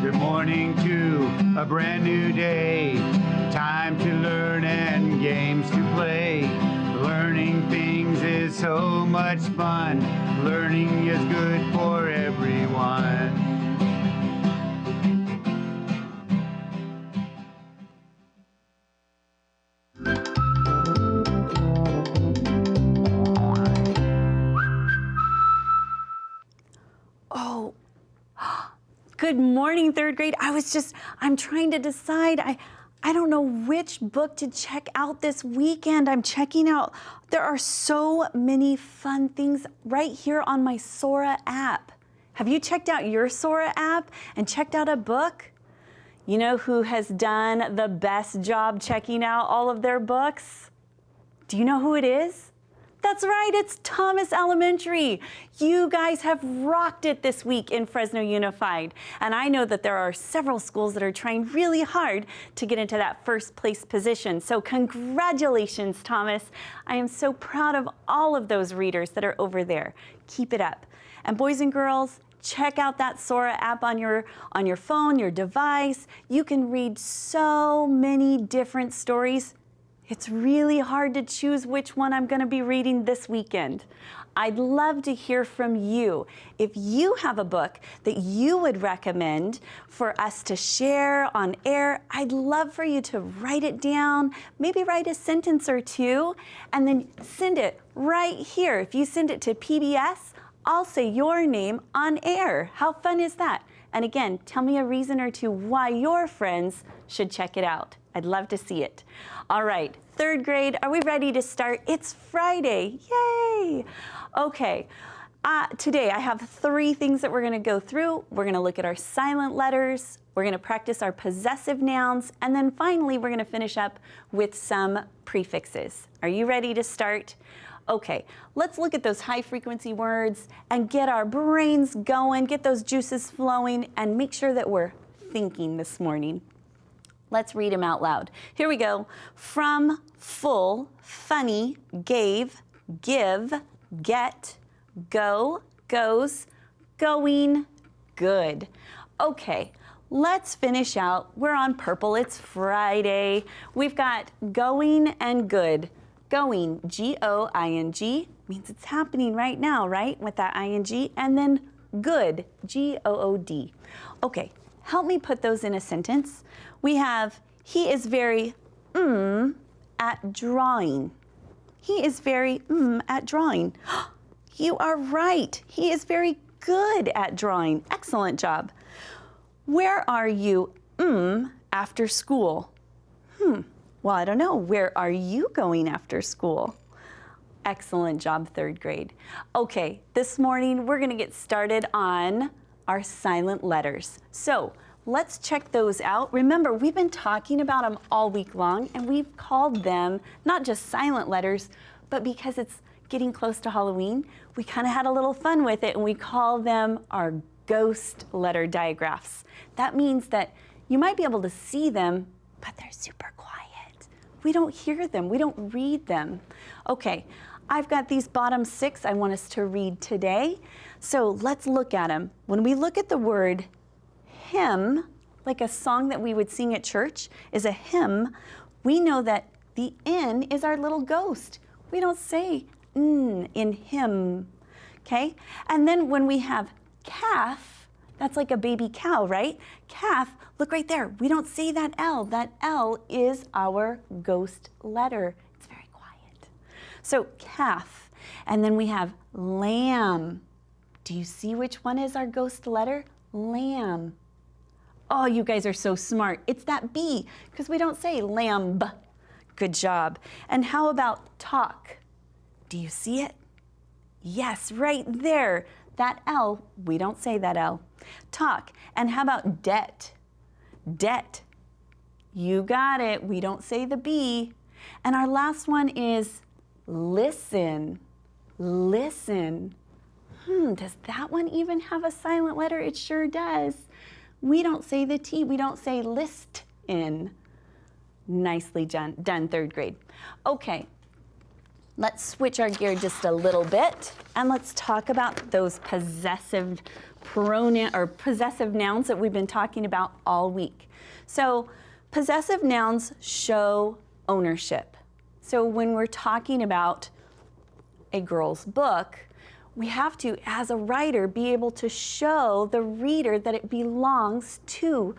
Good morning to a brand new day. Time to learn and games to play. Learning things is so much fun. Learning is good for everyone. Oh, good morning, third grade. I'm trying to decide. I don't know which book to check out this weekend. I'm checking out, there are so many fun things right here on my Sora app. Have you checked out your Sora app and checked out a book? You know who has done the best job checking out all of their books? Do you know who it is? That's right, it's Thomas Elementary. You guys have rocked it this week in Fresno Unified. And I know that there are several schools that are trying really hard to get into that first place position. So congratulations, Thomas. I am so proud of all of those readers that are over there. Keep it up. And boys and girls, check out that Sora app on your phone, your device. You can read so many different stories. It's really hard to choose which one I'm going to be reading this weekend. I'd love to hear from you. If you have a book that you would recommend for us to share on air, I'd love for you to write it down, maybe write a sentence or two, and then send it right here. If you send it to PBS, I'll say your name on air. How fun is that? And again, tell me a reason or two why your friends should check it out. I'd love to see it. All right, third grade, are we ready to start? It's Friday, yay! Okay, today I have 3 things that we're gonna go through. We're gonna look at our silent letters, we're gonna practice our possessive nouns, and then finally we're gonna finish up with some prefixes. Are you ready to start? Okay, let's look at those high frequency words and get our brains going, get those juices flowing, and make sure that we're thinking this morning. Let's read them out loud. Here we go. From, full, funny, gave, give, get, go, goes, going, good. Okay, let's finish out. We're on purple. It's Friday. We've got going and good. Going, G-O-I-N-G, means it's happening right now, right? With that I-N-G. And then good, G-O-O-D. Okay, help me put those in a sentence. We have, he is very at drawing. He is very at drawing. You are right. He is very good at drawing. Excellent job. Where are you after school? Well, I don't know. Where are you going after school? Excellent job, third grade. Okay, this morning we're gonna get started on our silent letters. So let's check those out. Remember, we've been talking about them all week long, and we've called them not just silent letters, but because it's getting close to Halloween, we kind of had a little fun with it, and we call them our ghost letter digraphs. That means that you might be able to see them, but they're super quiet. We don't hear them, we don't read them. Okay, I've got these bottom 6 I want us to read today. So let's look at them. When we look at the word hymn, like a song that we would sing at church is a hymn, we know that the N is our little ghost. We don't say N in hymn, okay? And then when we have calf, that's like a baby cow, right? Calf, look right there. We don't say that L. That L is our ghost letter. It's very quiet. So calf. And then we have lamb. Do you see which one is our ghost letter? Lamb. Oh, you guys are so smart. It's that B, because we don't say lamb. Good job. And how about talk? Do you see it? Yes, right there. That L, we don't say that L. Talk. And how about debt? Debt. You got it. We don't say the B. And our last one is listen. Listen. Does that one even have a silent letter? It sure does. We don't say the T. We don't say list in. Nicely done, third grade. Okay. Let's switch our gear just a little bit and let's talk about those possessive pronoun or possessive nouns that we've been talking about all week. So possessive nouns show ownership. So when we're talking about a girl's book, we have to, as a writer, be able to show the reader that it belongs to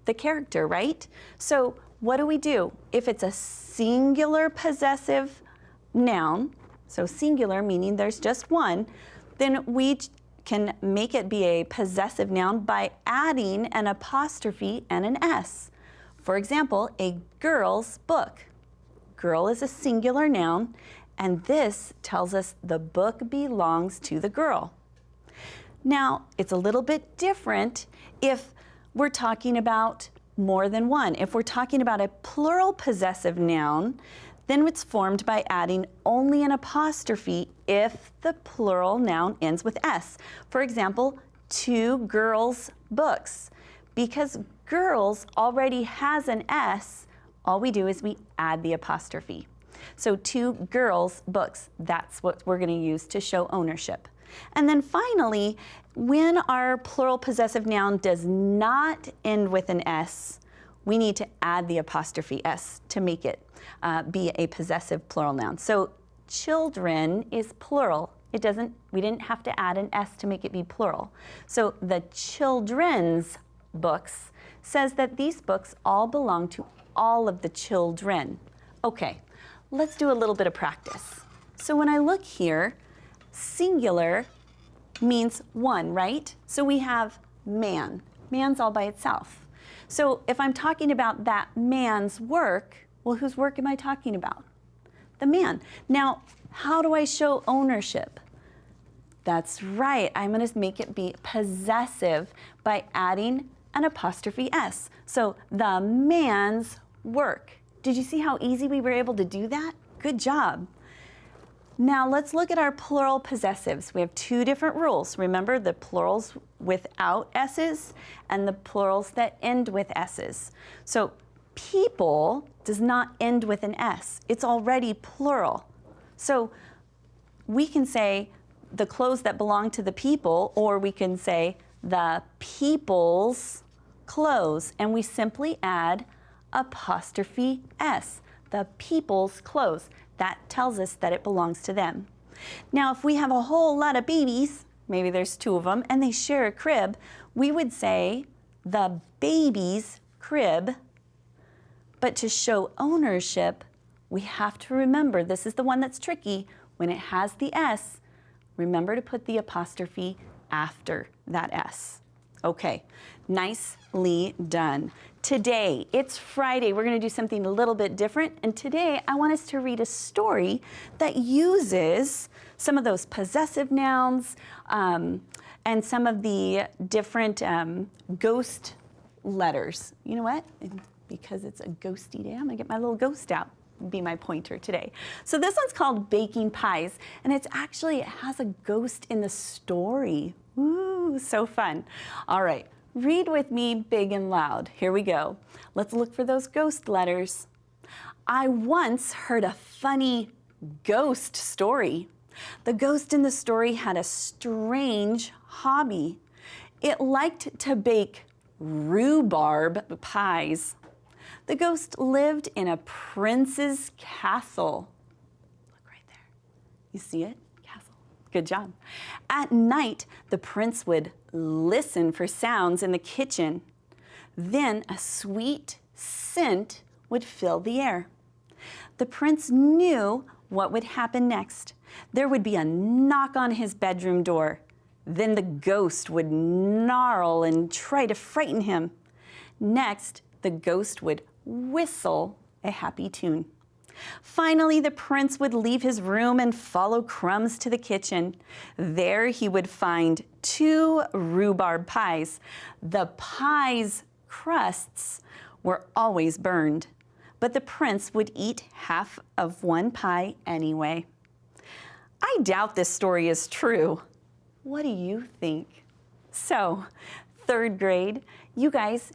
the character, right? So what do? If it's a singular possessive noun, so singular meaning there's just one, then we can make it be a possessive noun by adding an apostrophe and an S. For example, a girl's book. Girl is a singular noun, and this tells us the book belongs to the girl. Now, it's a little bit different if we're talking about more than one. If we're talking about a plural possessive noun, then it's formed by adding only an apostrophe if the plural noun ends with S. For example, 2 girls' books. Because girls already has an S, all we do is we add the apostrophe. So 2 girls' books, that's what we're going to use to show ownership. And then finally, when our plural possessive noun does not end with an S, we need to add the apostrophe S to make it be a possessive plural noun. So children is plural. We didn't have to add an S to make it be plural. So the children's books says that these books all belong to all of the children. Okay, let's do a little bit of practice. So when I look here, singular means one, right? So we have man. Man's all by itself. So if I'm talking about that man's work, well, whose work am I talking about? The man. Now, how do I show ownership? That's right, I'm going to make it be possessive by adding an apostrophe S. So the man's work. Did you see how easy we were able to do that? Good job. Now let's look at our plural possessives. We have 2 different rules. Remember the plurals without S's and the plurals that end with S's. So people does not end with an S. It's already plural. So we can say the clothes that belong to the people, or we can say the people's clothes, and we simply add apostrophe S, the people's clothes. That tells us that it belongs to them. Now, if we have a whole lot of babies, maybe there's 2 of them, and they share a crib, we would say the baby's crib. But to show ownership, we have to remember, this is the one that's tricky, when it has the S, remember to put the apostrophe after that S. Okay, nicely done. Today, it's Friday. We're going to do something a little bit different. And today, I want us to read a story that uses some of those possessive nouns and some of the different ghost letters. You know what? Because it's a ghosty day, I'm going to get my little ghost out. Be my pointer today. So this one's called Baking Pies, and it has a ghost in the story. Ooh, so fun. All right, read with me big and loud. Here we go. Let's look for those ghost letters. I once heard a funny ghost story. The ghost in the story had a strange hobby. It liked to bake rhubarb pies. The ghost lived in a prince's castle. Look right there. You see it? Castle. Good job. At night, the prince would listen for sounds in the kitchen. Then a sweet scent would fill the air. The prince knew what would happen next. There would be a knock on his bedroom door. Then the ghost would snarl and try to frighten him. Next, the ghost would whistle a happy tune. Finally, the prince would leave his room and follow Crumbs to the kitchen. There he would find 2 rhubarb pies. The pie's crusts were always burned, but the prince would eat half of one pie anyway. I doubt this story is true. What do you think? So, 3rd grade, you guys,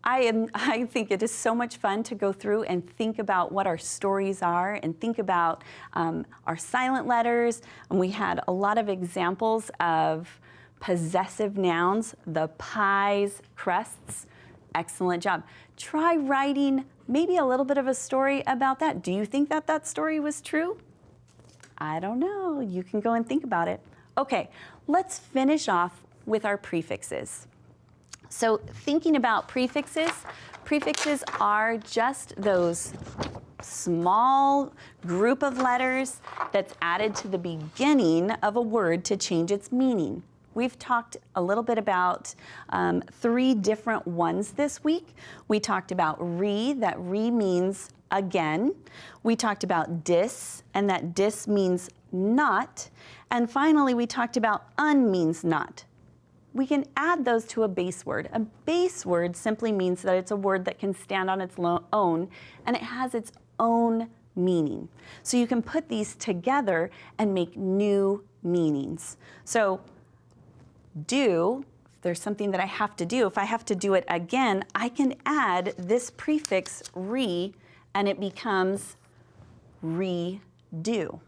I think it is so much fun to go through and think about what our stories are and think about our silent letters. And we had a lot of examples of possessive nouns, the pies, crusts. Excellent job. Try writing maybe a little bit of a story about that. Do you think that that story was true? I don't know. You can go and think about it. Okay, let's finish off with our prefixes. So thinking about prefixes, prefixes are just those small group of letters that's added to the beginning of a word to change its meaning. We've talked a little bit about 3 different ones this week. We talked about re, that re means again. We talked about dis, and that dis means not. And finally, we talked about un means not. We can add those to a base word. A base word simply means that it's a word that can stand on its own, and it has its own meaning. So you can put these together and make new meanings. So do, if there's something that I have to do, if I have to do it again, I can add this prefix re, and it becomes redo.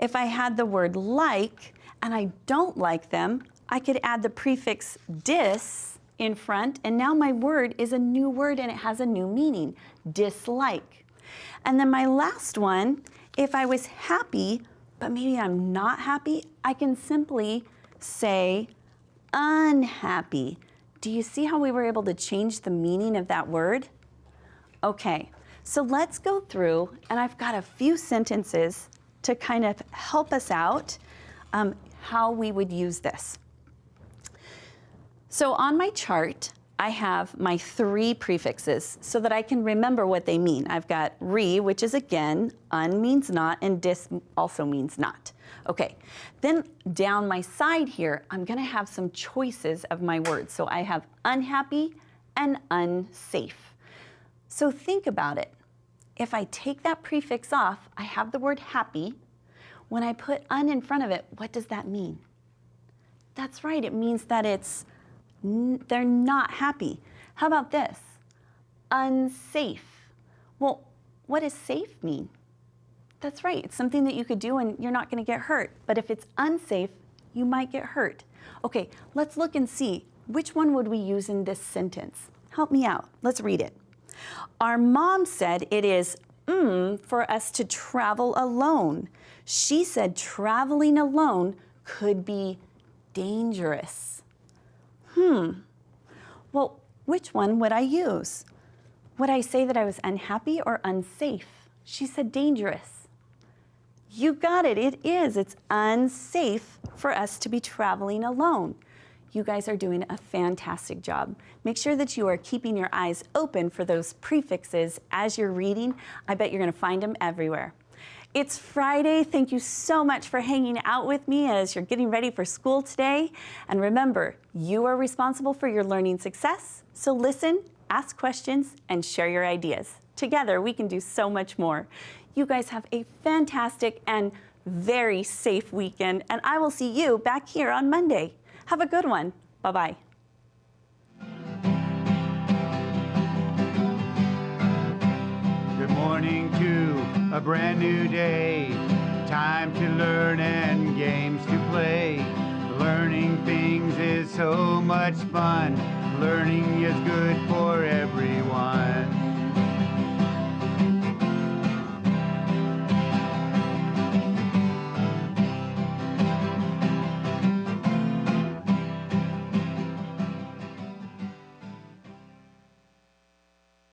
If I had the word like, and I don't like them, I could add the prefix dis in front, and now my word is a new word and it has a new meaning, dislike. And then my last one, if I was happy, but maybe I'm not happy, I can simply say unhappy. Do you see how we were able to change the meaning of that word? Okay, so let's go through, and I've got a few sentences to kind of help us out how we would use this. So on my chart, I have my 3 prefixes so that I can remember what they mean. I've got re, which is again, un means not, and dis also means not. Okay, then down my side here, I'm gonna have some choices of my words. So I have unhappy and unsafe. So think about it. If I take that prefix off, I have the word happy. When I put un in front of it, what does that mean? That's right, it means that they're not happy. How about this? Unsafe. Well, what does safe mean? That's right, it's something that you could do and you're not gonna get hurt. But if it's unsafe, you might get hurt. Okay, let's look and see, which one would we use in this sentence? Help me out, let's read it. Our mom said it is for us to travel alone. She said traveling alone could be dangerous. Well, which one would I use? Would I say that I was unhappy or unsafe? She said dangerous. You got it, it is. It's unsafe for us to be traveling alone. You guys are doing a fantastic job. Make sure that you are keeping your eyes open for those prefixes as you're reading. I bet you're gonna find them everywhere. It's Friday. Thank you so much for hanging out with me as you're getting ready for school today. And remember, you are responsible for your learning success. So listen, ask questions, and share your ideas. Together, we can do so much more. You guys have a fantastic and very safe weekend, and I will see you back here on Monday. Have a good one. Bye-bye. Good morning to a brand new day. Time to learn and games to play. Learning things is so much fun. Learning is good for everyone.